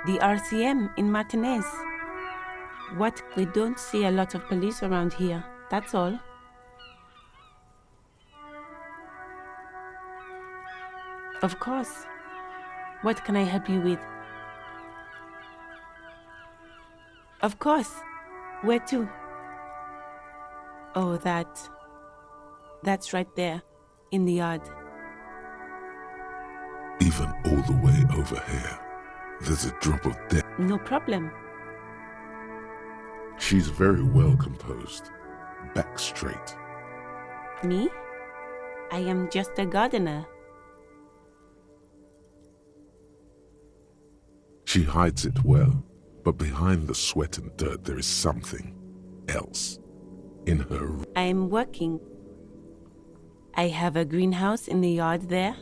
The RCM in Martinez. What? We don't see a lot of police around here, that's all. Of course. What can I help you with? Of course. Where to? Oh, that's right there, in the yard. Even all the way over here, there's a drop of death. No problem. She's very well composed, back straight. Me? I am just a gardener. She hides it well, but behind the sweat and dirt there is something else in her. I am working. I have a greenhouse in the yard there.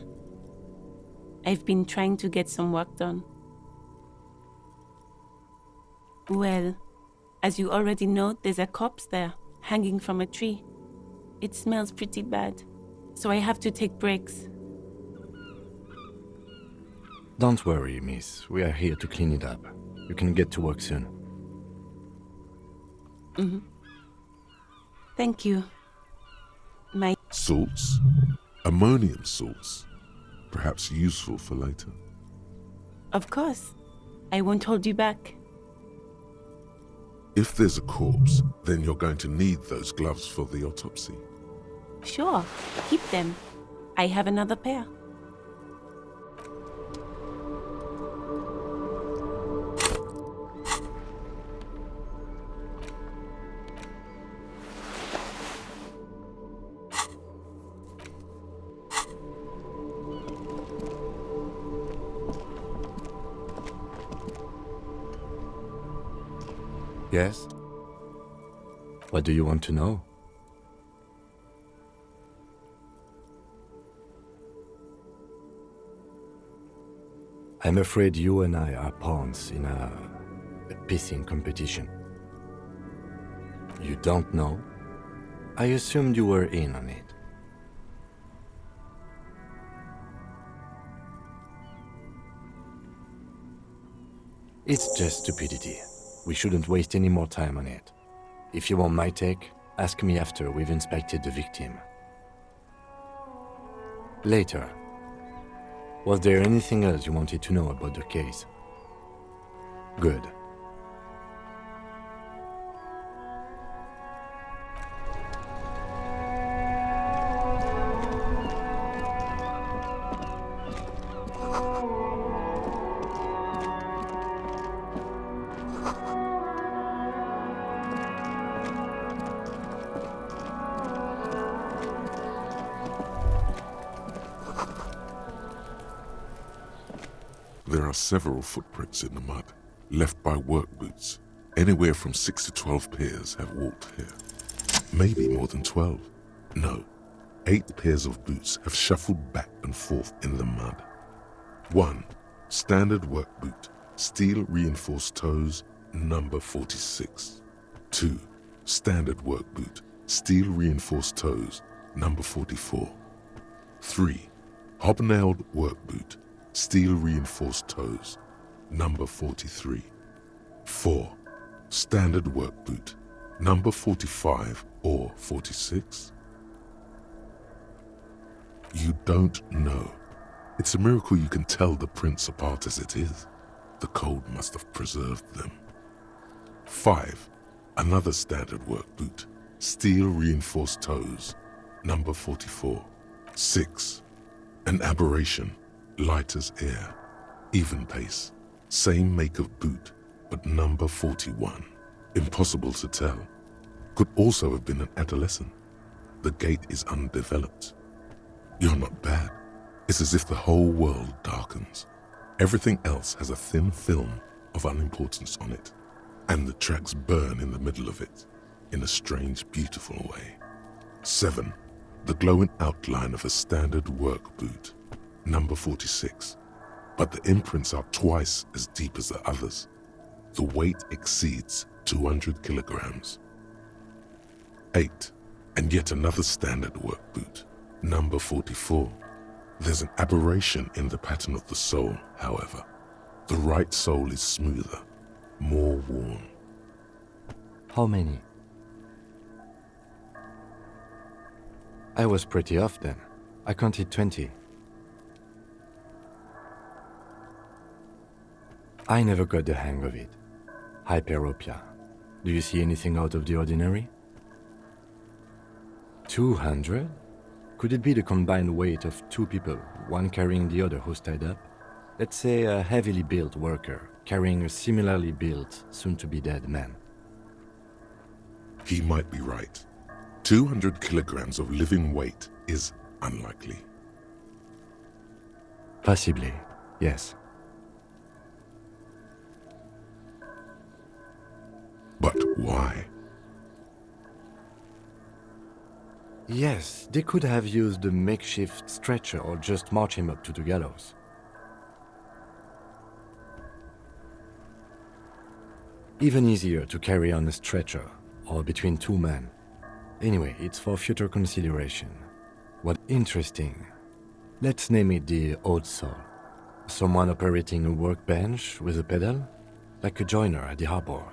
I've been trying to get some work done. Well, as you already know, there's a corpse there, hanging from a tree. It smells pretty bad, so I have to take breaks. Don't worry, miss. We are here to clean it up. You can get to work soon. Thank you. My... Salts? Ammonium salts? Perhaps useful for later. Of course. I won't hold you back. If there's a corpse, then you're going to need those gloves for the autopsy. Sure, keep them. I have another pair. Yes? What do you want to know? I'm afraid you and I are pawns in a pissing competition. You don't know? I assumed you were in on it. It's just stupidity. We shouldn't waste any more time on it. If you want my take, ask me after we've inspected the victim. Later. Was there anything else you wanted to know about the case? Good. There are several footprints in the mud, left by work boots. Anywhere from 6 to 12 pairs have walked here. Maybe more than 12. No, 8 pairs of boots have shuffled back and forth in the mud. 1. Standard work boot, steel reinforced toes, number 46. 2. Standard work boot, steel reinforced toes, number 44. 3. Hobnailed work boot, steel reinforced toes, number 43. 4. Standard work boot, number 45 or 46. You don't know. It's a miracle you can tell the prints apart as it is. The cold must have preserved them. 5. Another standard work boot, steel reinforced toes, number 44. 6. An aberration, light as air, even pace, same make of boot, but number 41. Impossible to tell. Could also have been an adolescent. The gait is undeveloped. You're not bad. It's as if the whole world darkens. Everything else has a thin film of unimportance on it, and the tracks burn in the middle of it, in a strange, beautiful way. 7. The glowing outline of a standard work boot, number 46, but the imprints are twice as deep as the others. The weight exceeds 200 kilograms. 8. And yet another standard work boot, number 44. There's an aberration in the pattern of the sole, however. The right sole is smoother, more worn. How many? I was pretty off then. I counted 20. I never got the hang of it. Hyperopia. Do you see anything out of the ordinary? 200? Could it be the combined weight of two people, one carrying the other who's tied up? Let's say a heavily built worker carrying a similarly built, soon-to-be-dead man. He might be right. 200 kilograms of living weight is unlikely. Possibly, yes. But why? Yes, they could have used a makeshift stretcher or just march him up to the gallows. Even easier to carry on a stretcher, or between two men. Anyway, it's for future consideration. What interesting. Let's name it the odd soul. Someone operating a workbench with a pedal? Like a joiner at the harbor.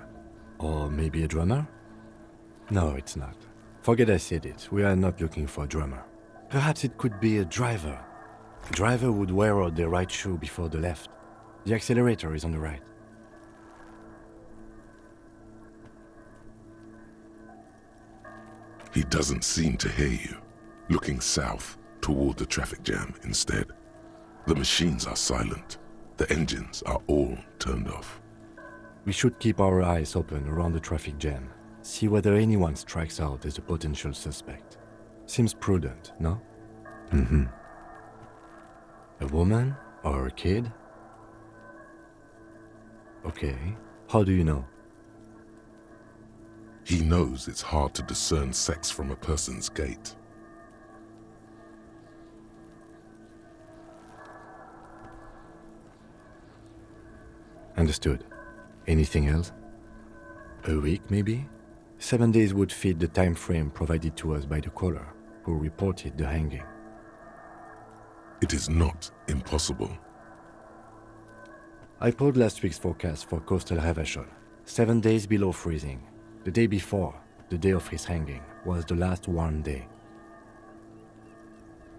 Or maybe a drummer? No, it's not. Forget I said it. We are not looking for a drummer. Perhaps it could be a driver. A driver would wear out the right shoe before the left. The accelerator is on the right. He doesn't seem to hear you, looking south toward the traffic jam instead. The machines are silent. The engines are all turned off. We should keep our eyes open around the traffic jam. See whether anyone strikes out as a potential suspect. Seems prudent, no? Mm-hmm. A woman or a kid? Okay. How do you know? He knows it's hard to discern sex from a person's gait. Understood. Anything else? A week, maybe? 7 days would fit the time frame provided to us by the caller, who reported the hanging. It is not impossible. I pulled last week's forecast for coastal Havashol. 7 days below freezing. The day before, the day of his hanging, was the last warm day.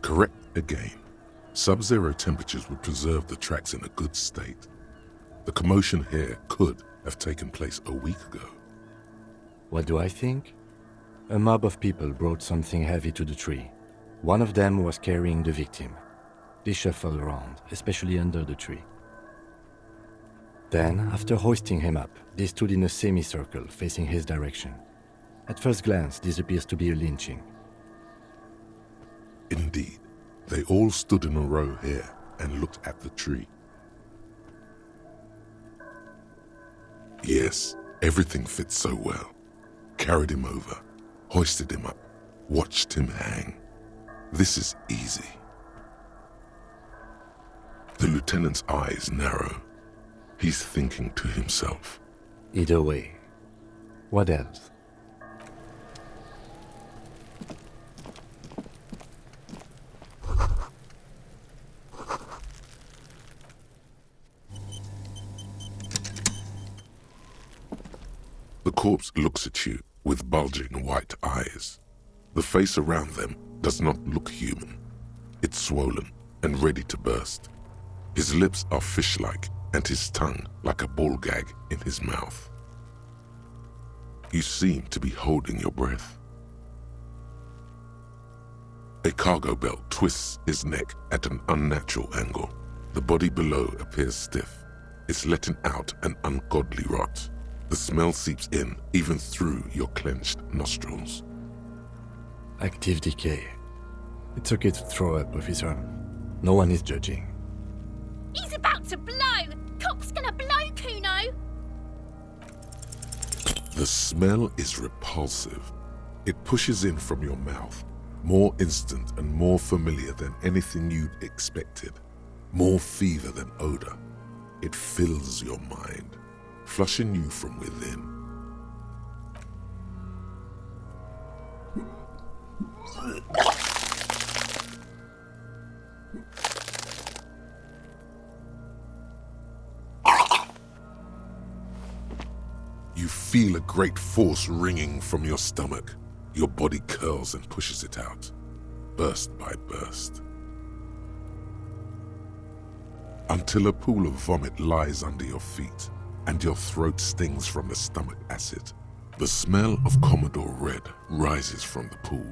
Correct again. Sub-zero temperatures would preserve the tracks in a good state. The commotion here could have taken place a week ago. What do I think? A mob of people brought something heavy to the tree. One of them was carrying the victim. They shuffled around, especially under the tree. Then, after hoisting him up, they stood in a semicircle facing his direction. At first glance, this appears to be a lynching. Indeed, they all stood in a row here and looked at the tree. Yes, everything fits so well. Carried him over, hoisted him up, watched him hang. This is easy. The lieutenant's eyes narrow. He's thinking to himself. Either way. What else? The corpse looks at you with bulging white eyes. The face around them does not look human. It's swollen and ready to burst. His lips are fish-like and his tongue like a ball gag in his mouth. You seem to be holding your breath. A cargo belt twists his neck at an unnatural angle. The body below appears stiff. It's letting out an ungodly rot. The smell seeps in even through your clenched nostrils. Active decay. It's okay to throw up, officer. No one is judging. He's about to blow! Cop's gonna blow, Kuno! The smell is repulsive. It pushes in from your mouth, more instant and more familiar than anything you'd expected, more fever than odor. It fills your mind, flushing you from within. You feel a great force ringing from your stomach. Your body curls and pushes it out, burst by burst, until a pool of vomit lies under your feet and your throat stings from the stomach acid. The smell of Commodore Red rises from the pool.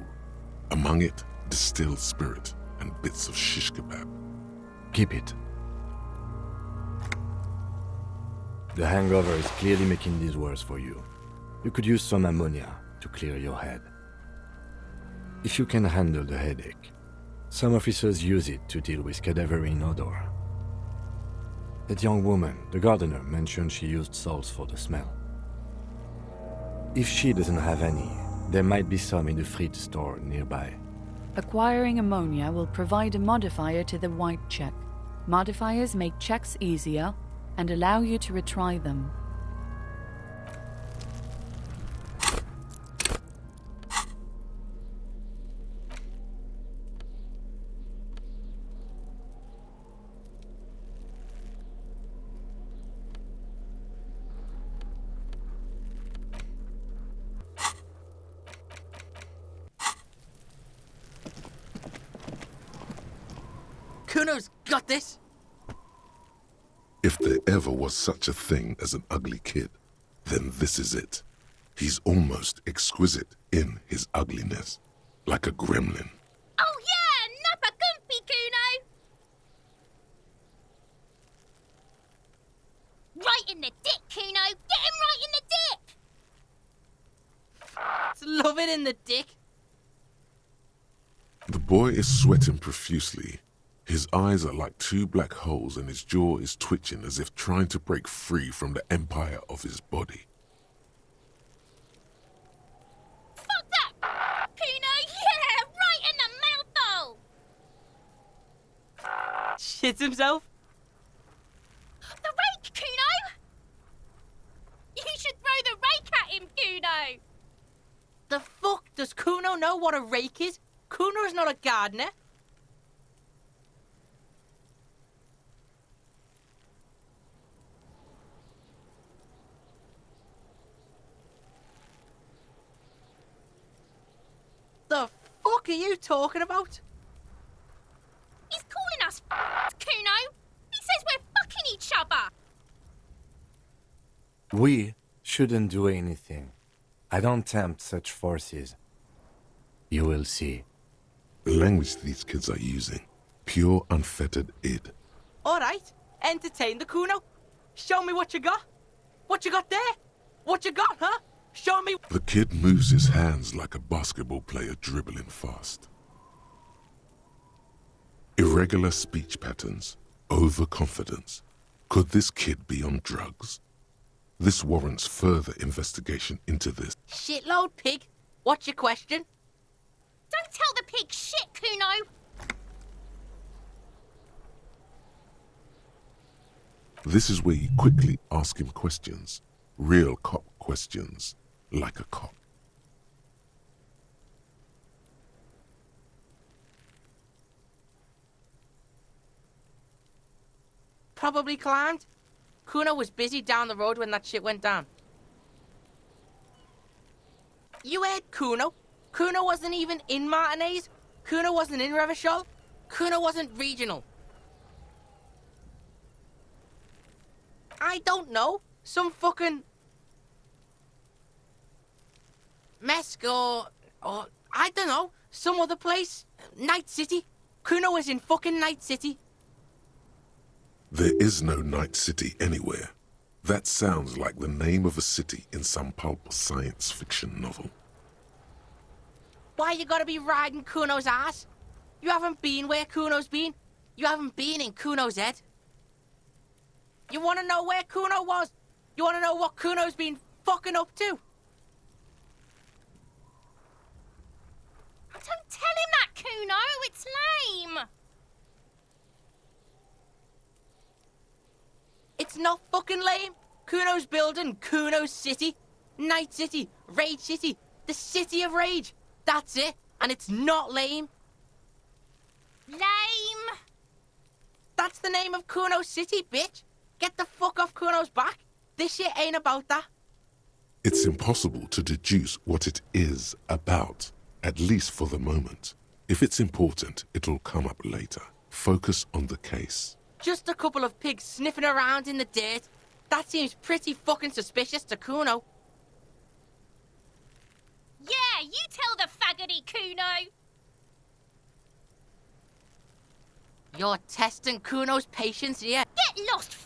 Among it, distilled spirit and bits of shish kebab. Keep it. The hangover is clearly making these worse for you. You could use some ammonia to clear your head. If you can handle the headache, some officers use it to deal with cadaverine odor. That young woman, the gardener, mentioned she used salts for the smell. If she doesn't have any, there might be some in the fridge store nearby. Acquiring ammonia will provide a modifier to the white check. Modifiers make checks easier and allow you to retry them. Kuno's got this! If there ever was such a thing as an ugly kid, then this is it. He's almost exquisite in his ugliness, like a gremlin. Oh yeah, nappa gumpy, Kuno! Right in the dick, Kuno! Get him right in the dick! Love it in the dick. The boy is sweating profusely. His eyes are like two black holes and his jaw is twitching as if trying to break free from the empire of his body. Fuck that! Kuno, yeah! Right in the mouthhole! Shits himself. The rake, Kuno! You should throw the rake at him, Kuno! The fuck? Does Kuno know what a rake is? Kuno's not a gardener. The fuck are you talking about? He's calling us Kuno! He says we're fucking each other! We shouldn't do anything. I don't tempt such forces. You will see. The language these kids are using, pure unfettered id. Alright, entertain the Kuno. Show me what you got. What you got there? What you got, huh? Show me. The kid moves his hands like a basketball player dribbling fast. Irregular speech patterns, overconfidence. Could this kid be on drugs? This warrants further investigation into this. Shitload pig. What's your question? Don't tell the pig shit, Kuno! This is where you quickly ask him questions. Real cop questions, like a cop. Probably climbed. Kuno was busy down the road when that shit went down. You heard Kuno? Kuno wasn't even in Martinez. Kuno wasn't in Revachol. Kuno wasn't regional. I don't know. Some fucking... Mesk or I don't know. Some other place. Night City. Kuno was in fucking Night City. There is no Night City anywhere. That sounds like the name of a city in some pulp science fiction novel. Why you gotta be riding Kuno's ass? You haven't been where Kuno's been. You haven't been in Kuno's head. You wanna know where Kuno was? You wanna know what Kuno's been fucking up to? Don't tell him that, Kuno! It's lame! It's not fucking lame. Kuno's building Kuno's City. Night City. Rage City. The City of Rage. That's it. And it's not lame. Lame! That's the name of Kuno's City, bitch. Get the fuck off Kuno's back. This shit ain't about that. It's impossible to deduce what it is about, at least for the moment. If it's important, it'll come up later. Focus on the case. Just a couple of pigs sniffing around in the dirt. That seems pretty fucking suspicious to Kuno. Yeah, you tell the faggoty, Kuno. You're testing Kuno's patience here. Get lost,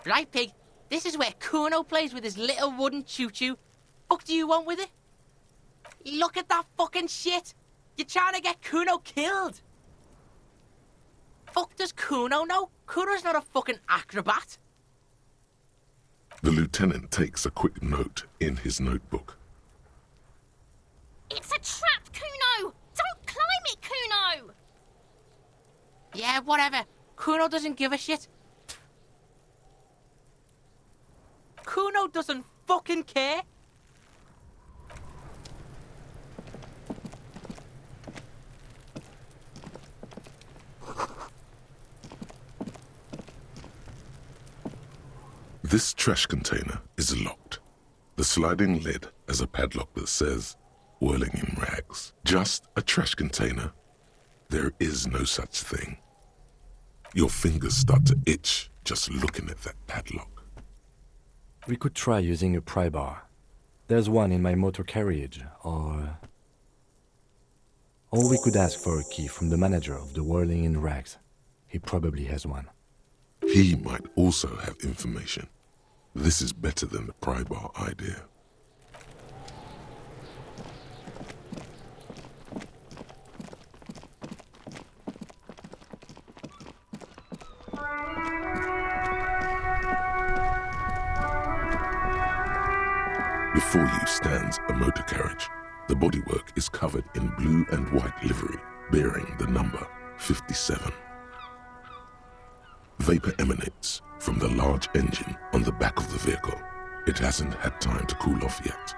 Right, pig? This is where Kuno plays with his little wooden choo-choo. Fuck do you want with it? Look at that fucking shit! You're trying to get Kuno killed! Fuck does Kuno know? Kuno's not a fucking acrobat. The lieutenant takes a quick note in his notebook. It's a trap, Kuno! Don't climb it, Kuno! Yeah, whatever. Kuno doesn't give a shit. Kuno doesn't fucking care. This trash container is locked. The sliding lid has a padlock that says, "Whirling in rags." Just a trash container. There is no such thing. Your fingers start to itch just looking at that padlock. We could try using a pry bar. There's one in my motor carriage, or we could ask for a key from the manager of the Whirling in Rags. He probably has one. He might also have information. This is better than the pry bar idea. Before you stands a motor carriage. The bodywork is covered in blue and white livery, bearing the number 57. Vapor emanates from the large engine on the back of the vehicle. It hasn't had time to cool off yet.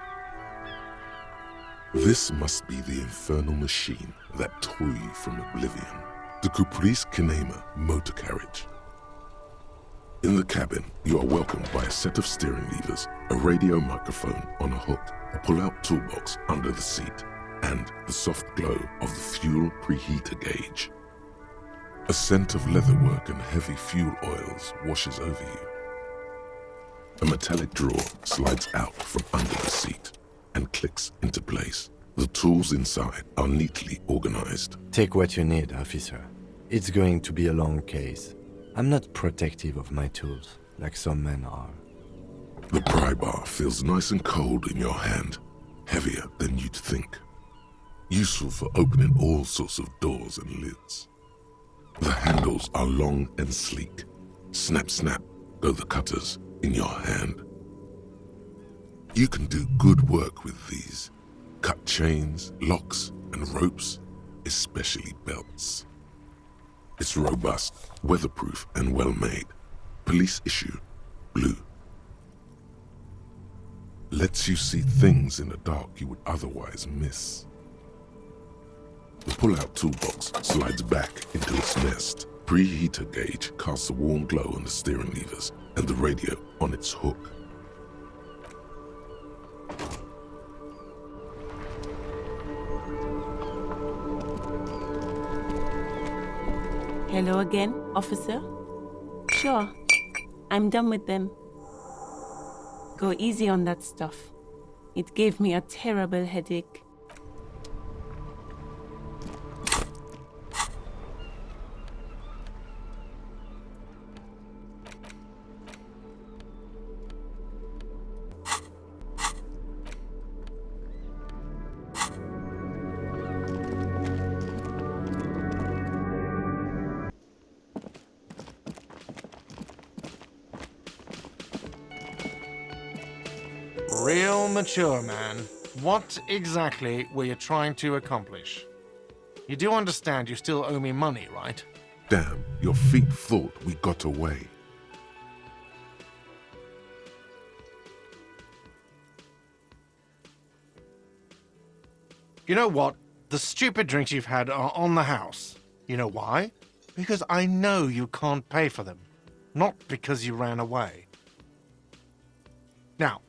This must be the infernal machine that tore you from oblivion. The Caprice Kinema motor carriage. In the cabin, you are welcomed by a set of steering levers, a radio microphone on a hook, a pull-out toolbox under the seat, and the soft glow of the fuel preheater gauge. A scent of leatherwork and heavy fuel oils washes over you. A metallic drawer slides out from under the seat and clicks into place. The tools inside are neatly organized. Take what you need, officer. It's going to be a long case. I'm not protective of my tools, like some men are. The pry bar feels nice and cold in your hand, heavier than you'd think. Useful for opening all sorts of doors and lids. The handles are long and sleek. Snap, snap, go the cutters in your hand. You can do good work with these. Cut chains, locks, and ropes, especially belts. It's robust, weatherproof, and well-made. Police issue, blue. Lets you see things in the dark you would otherwise miss. The pull-out toolbox slides back into its nest. Preheater gauge casts a warm glow on the steering levers and the radio on its hook. Hello again, officer? Sure, I'm done with them. Go easy on that stuff. It gave me a terrible headache. Real mature, man. What exactly were you trying to accomplish? You do understand you still owe me money, right? Damn, your feet thought we got away. You know what? The stupid drinks you've had are on the house. You know why? Because I know you can't pay for them. Not because you ran away. Now,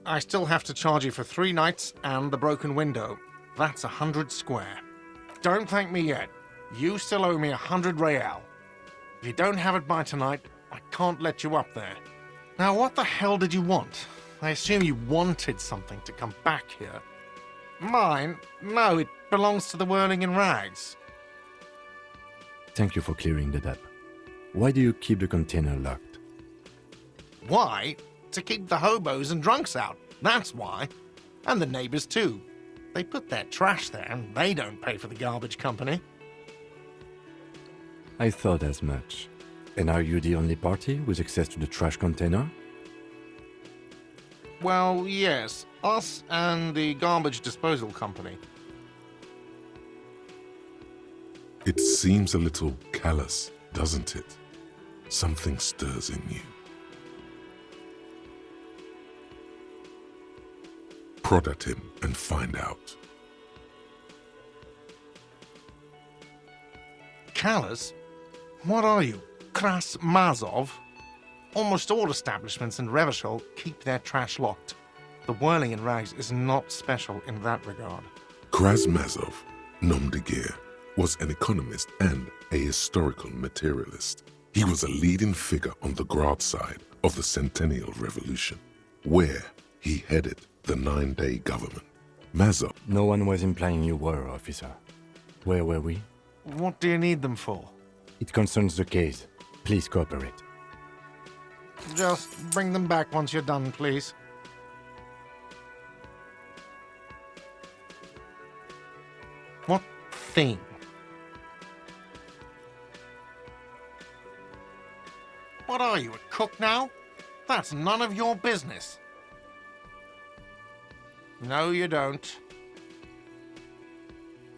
I still have to charge you for 3 nights and the broken window. That's 100 square. Don't thank me yet. You still owe me 100 real. If you don't have it by tonight, I can't let you up there. Now, what the hell did you want? I assume you wanted something to come back here. Mine? No, it belongs to the Whirling in Rags. Thank you for clearing that up. Why do you keep the container locked? Why? To keep the hobos and drunks out. That's why. And the neighbors too. They put their trash there and they don't pay for the garbage company. I thought as much. And are you the only party with access to the trash container? Well, yes. Us and the garbage disposal company. It seems a little callous, doesn't it? Something stirs in you. Prod at him and find out. Callous? What are you? Kras Mazov? Almost all establishments in Revachol keep their trash locked. The Whirling in Rags is not special in that regard. Krasmazov, nom de guerre, was an economist and a historical materialist. He was a leading figure on the Grad side of the Centennial Revolution, where he headed the 9-day government. Mazov. No one was implying you were, officer. Where were we? What do you need them for? It concerns the case. Please cooperate. Just bring them back once you're done, please. What thing? What are you, a cook now? That's none of your business. No, you don't.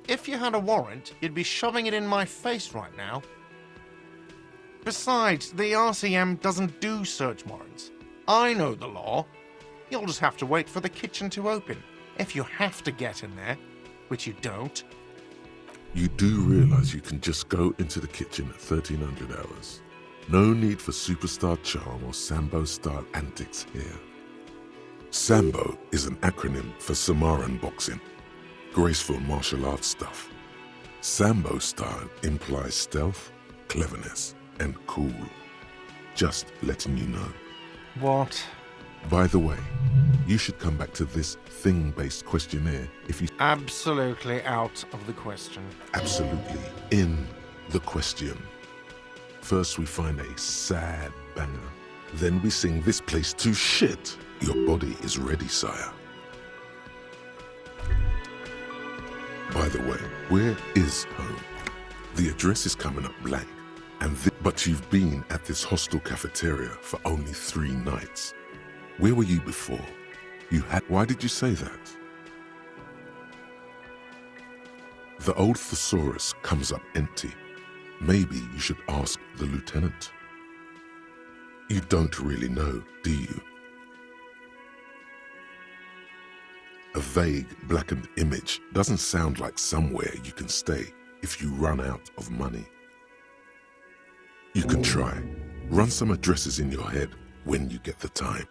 If you had a warrant, you'd be shoving it in my face right now. Besides, the RCM doesn't do search warrants. I know the law. You'll just have to wait for the kitchen to open. If you have to get in there, which you don't. You do realize you can just go into the kitchen at 1300 hours. No need for superstar charm or Sambo-style antics here. Sambo is an acronym for Samoan boxing, graceful martial arts stuff. Sambo style implies stealth, cleverness, and cool. Just letting you know. What? By the way, you should come back to this thing-based questionnaire if you... Absolutely out of the question. Absolutely in the question. First we find a sad banger. Then we sing this place to shit. Your body is ready, sire. By the way, where is home? The address is coming up blank. But you've been at this hostel cafeteria for only 3 nights. Where were you before? Why did you say that? The old thesaurus comes up empty. Maybe you should ask the lieutenant. You don't really know, do you? A vague, blackened image doesn't sound like somewhere you can stay if you run out of money. You can try. Run some addresses in your head when you get the time.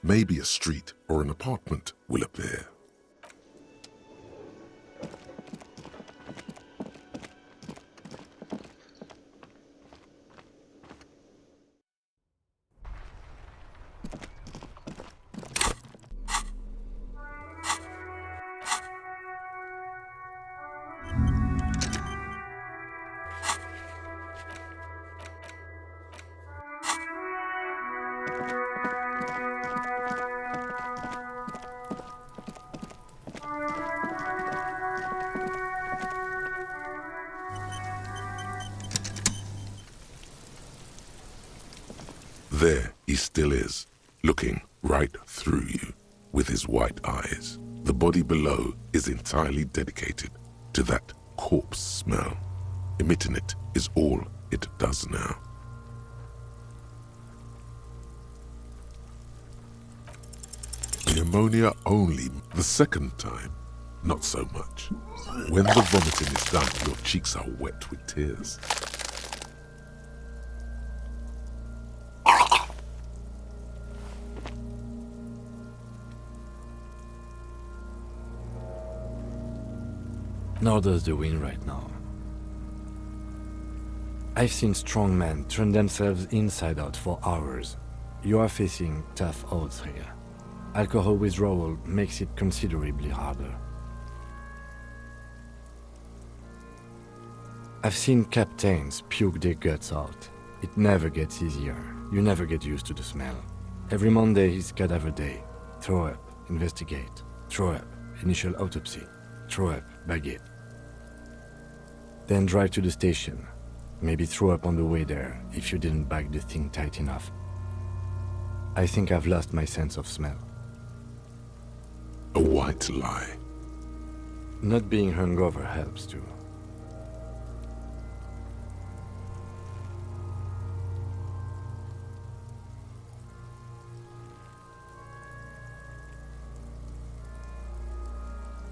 Maybe a street or an apartment will appear. There he still is, looking right through you with his white eyes. The body below is entirely dedicated to that corpse smell. Emitting it is all it does now. Pneumonia only the second time. not so much. When the vomiting is done, your cheeks are wet with tears. Nor does the wind right now. I've seen strong men turn themselves inside out for hours. You are facing tough odds here. Alcohol withdrawal makes it considerably harder. I've seen captains puke their guts out. It never gets easier. You never get used to the smell. Every Monday is cadaver day. Throw up, investigate. Throw up, initial autopsy. Throw up, bag it. Then drive to the station. Maybe throw up on the way there if you didn't bag the thing tight enough. I think I've lost my sense of smell. A white lie. Not being hungover helps too.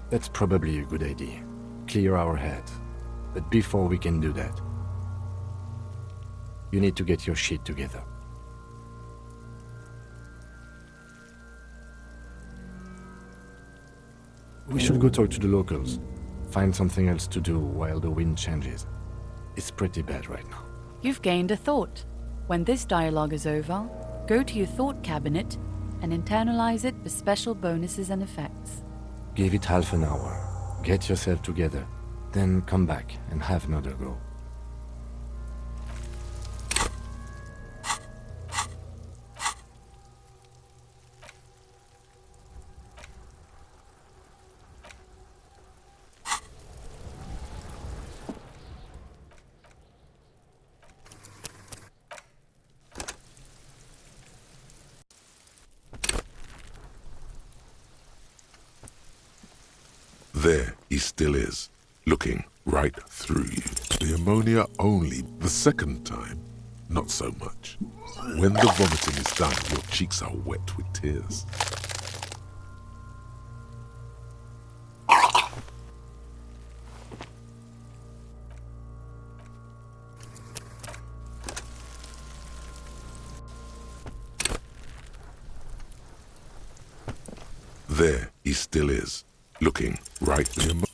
That's probably a good idea. Clear our heads. But before we can do that, you need to get your shit together. We should go talk to the locals. Find something else to do while the wind changes. It's pretty bad right now. You've gained a thought. When this dialogue is over, go to your thought cabinet and internalize it for special bonuses and effects. Give it half an hour. Get yourself together. Then come back and have another go. There he still is, looking right through you. The ammonia only. The second time, not so much. When the vomiting is done, your cheeks are wet with tears. There he still is, looking right through you.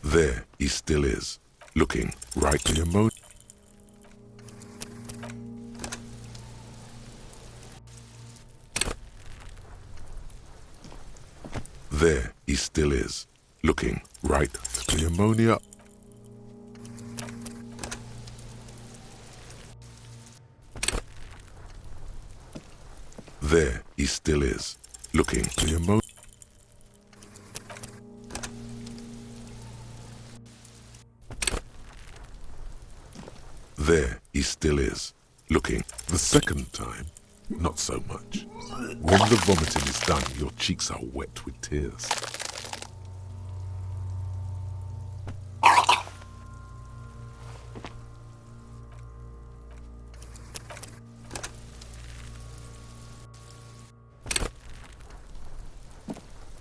There he still is, looking right through your There he still is, looking right through the ammonia. There he still is, looking through the ammonia. There he still is, looking the second time, not so much. When the vomiting is done, your cheeks are wet with tears.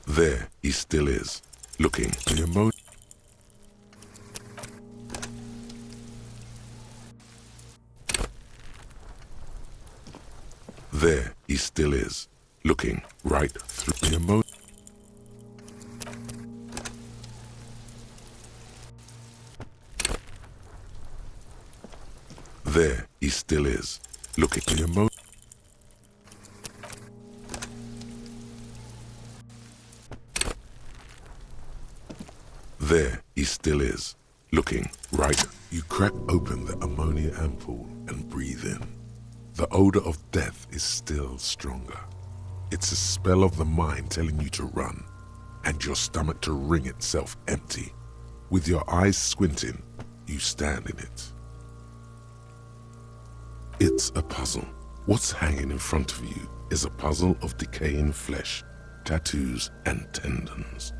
There he still is, looking the ammonia. There he still is, looking right through the ammonia. There he still is, looking through the ammonia. There he still is, looking right. You crack open the ammonia ampoule and breathe in. The odor of death is still stronger. It's a spell of the mind telling you to run, and your stomach to wring itself empty. With your eyes squinting, you stand in it. It's a puzzle. What's hanging in front of you is a puzzle of decaying flesh, tattoos, and tendons.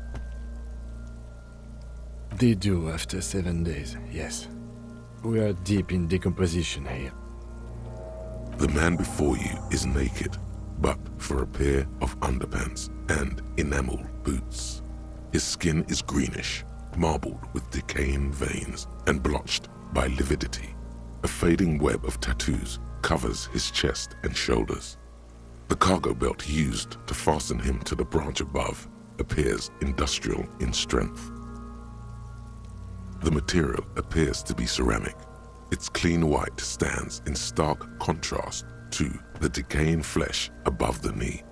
They do after 7 days, yes. We are deep in decomposition here. The man before you is naked, but for a pair of underpants and enamel boots. His skin is greenish, marbled with decaying veins and blotched by lividity. A fading web of tattoos covers his chest and shoulders. The cargo belt used to fasten him to the branch above appears industrial in strength. The material appears to be ceramic. Its clean white stands in stark contrast to the decaying flesh above the knee.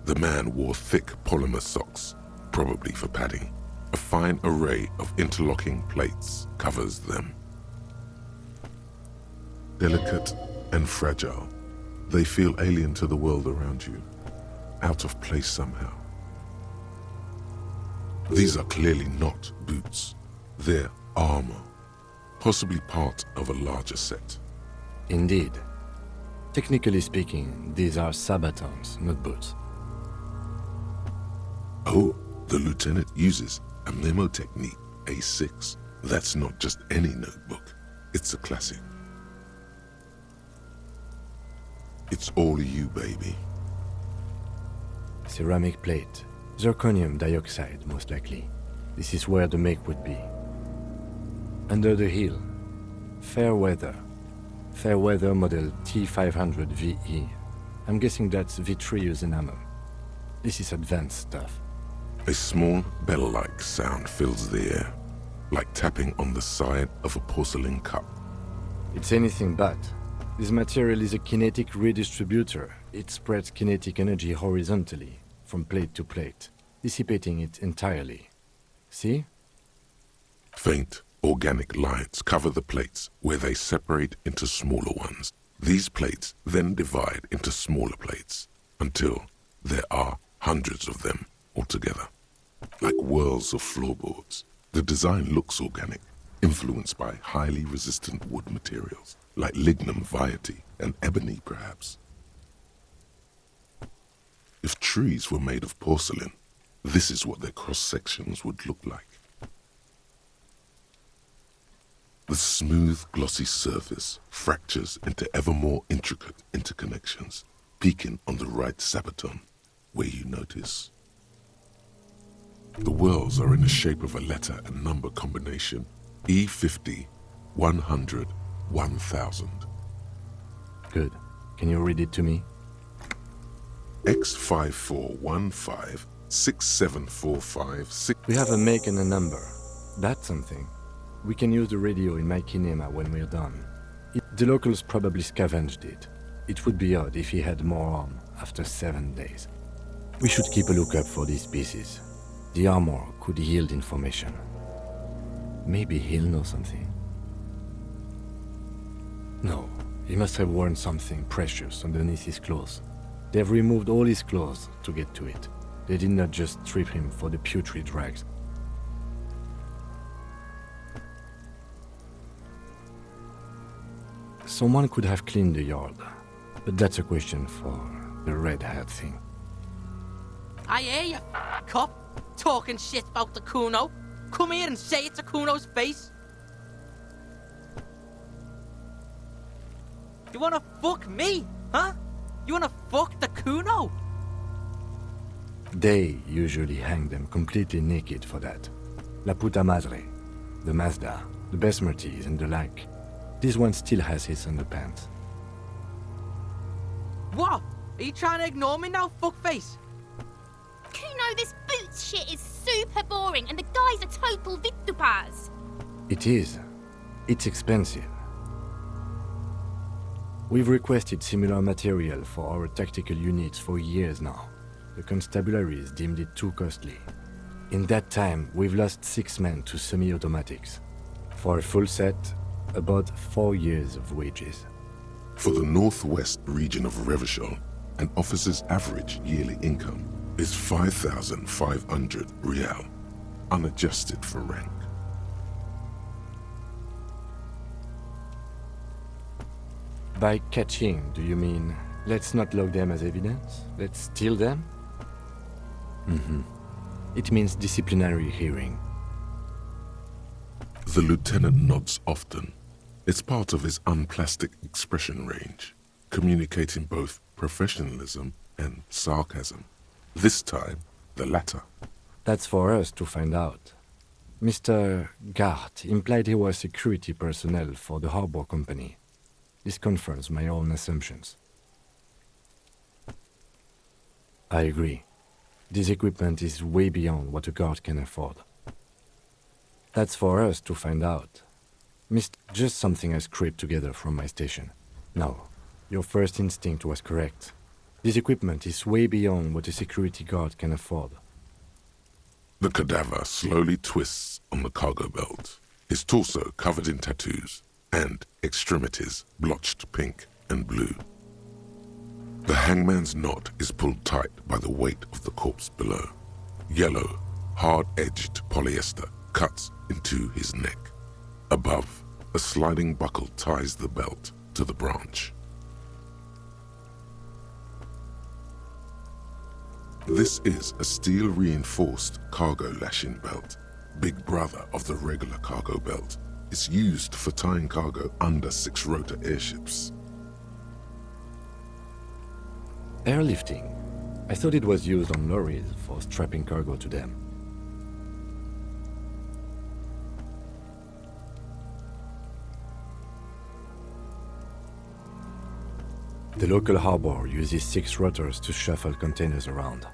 The man wore thick polymer socks, probably for padding. A fine array of interlocking plates covers them. Delicate and fragile, they feel alien to the world around you, out of place somehow. These are clearly not boots. They're armor, possibly part of a larger set. Indeed. Technically speaking, these are sabatons, not boots. Oh, the lieutenant uses a memo technique, A6. That's not just any notebook. It's a classic. It's all you, baby. Ceramic plate. Zirconium dioxide, most likely. This is where the make would be. Under the heel. Fair weather. Fair weather model T500 VE. I'm guessing that's vitreous enamel. This is advanced stuff. A small bell-like sound fills the air, like tapping on the side of a porcelain cup. It's anything but. This material is a kinetic redistributor. It spreads kinetic energy horizontally, from plate to plate, dissipating it entirely. See? Faint, organic lines cover the plates where they separate into smaller ones. These plates then divide into smaller plates until there are hundreds of them altogether. Like whirls of floorboards, the design looks organic, influenced by highly resistant wood materials, like lignum vitae and ebony perhaps. If trees were made of porcelain, this is what their cross-sections would look like. The smooth, glossy surface fractures into ever more intricate interconnections, peaking on the right sabaton, where you notice. The whorls are in the shape of a letter and number combination, E50, 100, 1000. Good. Can you read it to me? X5415 6745 We have a make and a number. That's something. We can use the radio in my kinema when we're done. The locals probably scavenged it. It would be odd if he had more on after 7 days. We should keep a lookout for these pieces. The armor could yield information. Maybe he'll know something. No, he must have worn something precious underneath his clothes. They've removed all his clothes to get to it. They did not just strip him for the putrid rags. Someone could have cleaned the yard, but that's a question for the red-haired thing. I hear you, cop, talking shit about the Kuno. Come here and say it to Kuno's face. You wanna fuck me, huh? You wanna fuck the Kuno? They usually hang them completely naked for that. La puta madre, the Mazda, the Besmerties and the like. This one still has his underpants. What? Are you trying to ignore me now, fuckface? Kuno, this boots shit is super boring and the guy's a total vitupaz. It is. It's expensive. We've requested similar material for our tactical units for years now. The constabularies deemed it too costly. In that time, we've lost 6 men to semi-automatics. For a full set, about 4 years of wages. For the northwest region of Revachol, an officer's average yearly income is 5,500 real, unadjusted for rank. By catching, do you mean let's not log them as evidence? Let's steal them? It means disciplinary hearing. The lieutenant nods often. It's part of his unplastic expression range. communicating both professionalism and sarcasm. This time, the latter. That's for us to find out. Mr. Gart implied he was security personnel for the harbor company. This confirms my own assumptions. I agree. This equipment is way beyond what a guard can afford. That's for us to find out. Just something I scraped together from my station. No, your first instinct was correct. This equipment is way beyond what a security guard can afford. The cadaver slowly twists on the cargo belt, his torso covered in tattoos, and extremities blotched pink and blue. The hangman's knot is pulled tight by the weight of the corpse below. Yellow, hard-edged polyester cuts into his neck. Above, a sliding buckle ties the belt to the branch. This is a steel-reinforced cargo lashing belt, big brother of the regular cargo belt. It's used for tying cargo under six-rotor airships. Airlifting? I thought it was used on lorries for strapping cargo to them. The local harbor uses 6 rotors to shuffle containers around.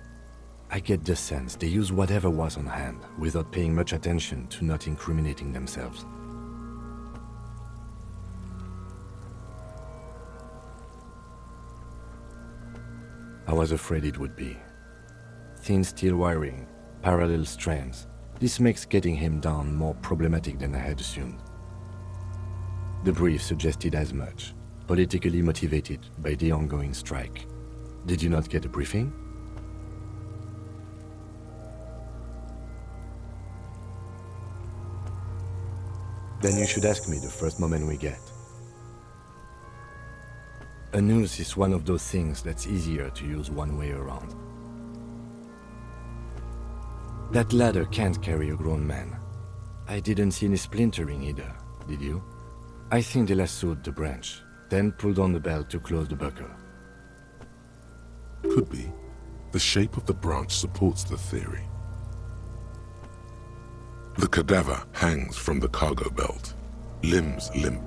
I get the sense they use whatever was on hand without paying much attention to not incriminating themselves. I was afraid it would be. Thin steel wiring, parallel strands. This makes getting him down more problematic than I had assumed. The brief suggested as much, politically motivated by the ongoing strike. Did you not get a briefing? Then you should ask me the first moment we get. A noose is one of those things that's easier to use one way around. That ladder can't carry a grown man. I didn't see any splintering either, did you? I think they lassoed the branch, then pulled on the belt to close the buckle. Could be. The shape of the branch supports the theory. The cadaver hangs from the cargo belt, limbs limp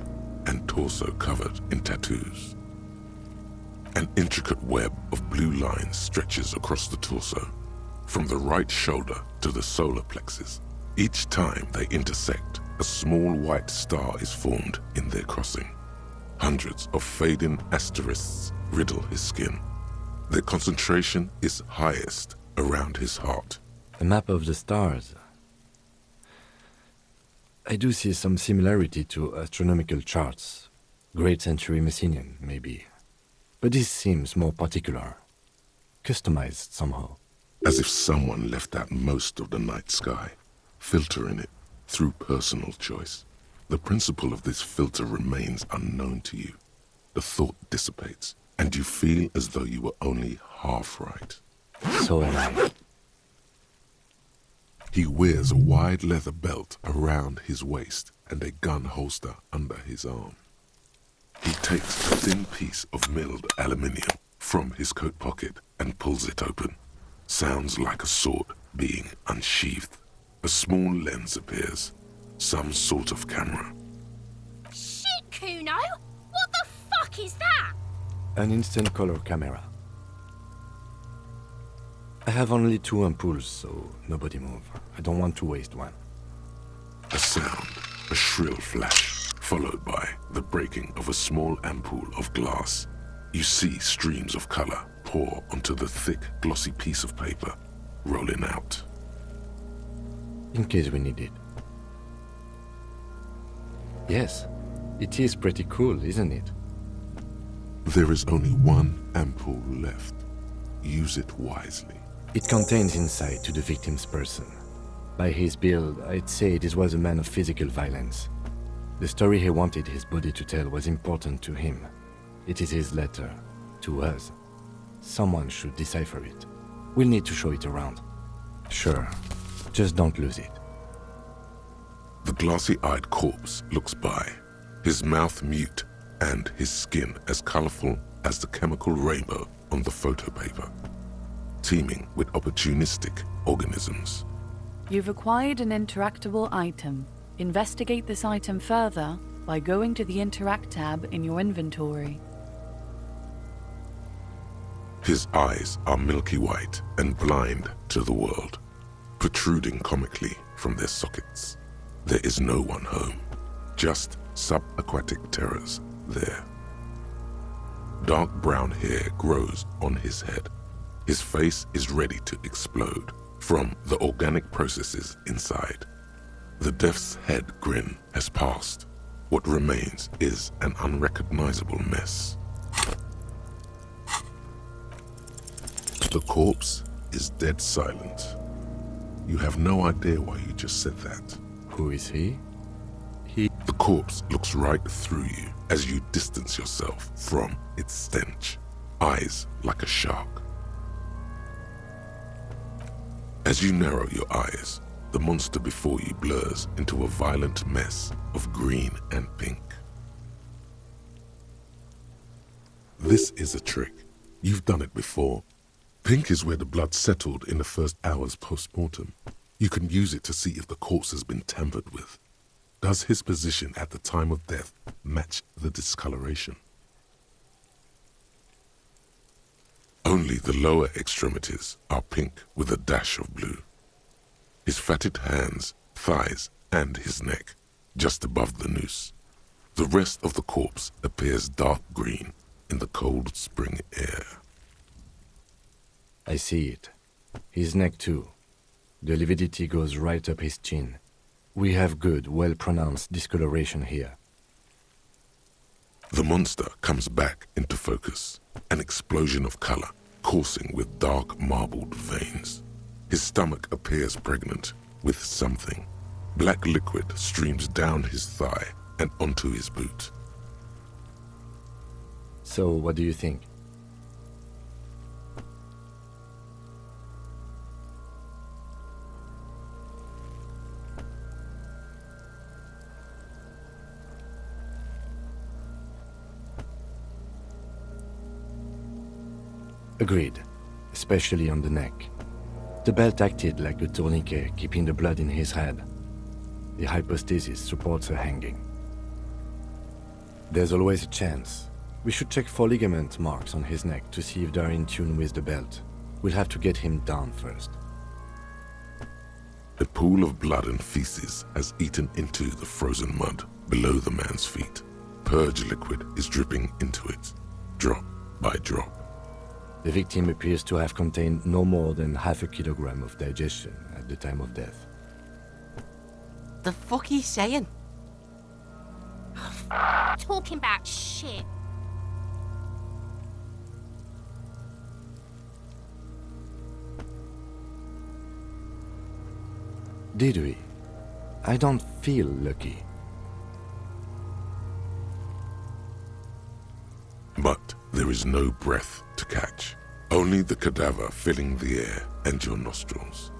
and torso covered in tattoos. An intricate web of blue lines stretches across the torso, from the right shoulder to the solar plexus. Each time they intersect, a small white star is formed in their crossing. Hundreds of fading asterisks riddle his skin. Their concentration is highest around his heart. A map of the stars. I do see some similarity to astronomical charts. Great century Messinian, maybe. But this seems more particular. Customized somehow. As if someone left out most of the night sky, filtering it through personal choice. The principle of this filter remains unknown to you. The thought dissipates, and you feel as though you were only half right. So am I. He wears a wide leather belt around his waist and a gun holster under his arm. He takes a thin piece of milled aluminium from his coat pocket and pulls it open. Sounds like a sword being unsheathed. A small lens appears. Some sort of camera. Shit, Kuno! What the fuck is that? An instant color camera. I have only 2 ampoules, so nobody move. I don't want to waste one. A sound, a shrill flash, followed by the breaking of a small ampoule of glass. You see streams of color pour onto the thick, glossy piece of paper, rolling out. In case we need it. Yes, it is pretty cool, isn't it? There is only one ampoule left. Use it wisely. It contains insight to the victim's person. By his build, I'd say this was a man of physical violence. The story he wanted his body to tell was important to him. It is his letter to us. Someone should decipher it. We'll need to show it around. Sure, just don't lose it. The glassy-eyed corpse looks by, his mouth mute and his skin as colorful as the chemical rainbow on the photo paper, teeming with opportunistic organisms. You've acquired an interactable item. Investigate this item further by going to the Interact tab in your inventory. His eyes are milky white and blind to the world, protruding comically from their sockets. There is no one home, just subaquatic terrors there. Dark brown hair grows on his head. His face is ready to explode from the organic processes inside. The death's head grin has passed. What remains is an unrecognizable mess. The corpse is dead silent. You have no idea why you just said that. Who is he? The corpse looks right through you as you distance yourself from its stench, eyes like a shark. As you narrow your eyes, the monster before you blurs into a violent mess of green and pink. This is a trick. You've done it before. Pink is where the blood settled in the first hours post-mortem. You can use it to see if the corpse has been tampered with. Does his position at the time of death match the discoloration? Only the lower extremities are pink with a dash of blue. His fatted hands, thighs, and his neck, just above the noose. The rest of the corpse appears dark green in the cold spring air. I see it. His neck too. The lividity goes right up his chin. We have good, well-pronounced discoloration here. The monster comes back into focus, an explosion of color, coursing with dark marbled veins. His stomach appears pregnant with something. Black liquid streams down his thigh and onto his boot. So, what do you think? Agreed, especially on the neck. The belt acted like a tourniquet, keeping the blood in his head. The hypostasis supports a hanging. There's always a chance. We should check for ligament marks on his neck to see if they're in tune with the belt. We'll have to get him down first. A pool of blood and feces has eaten into the frozen mud below the man's feet. Purge liquid is dripping into it, drop by drop. The victim appears to have contained no more than half a kilogram of digestion at the time of death. The fuck he's saying? Talking about shit. Did we? I don't feel lucky. But there is no breath to catch, only the cadaver filling the air and your nostrils.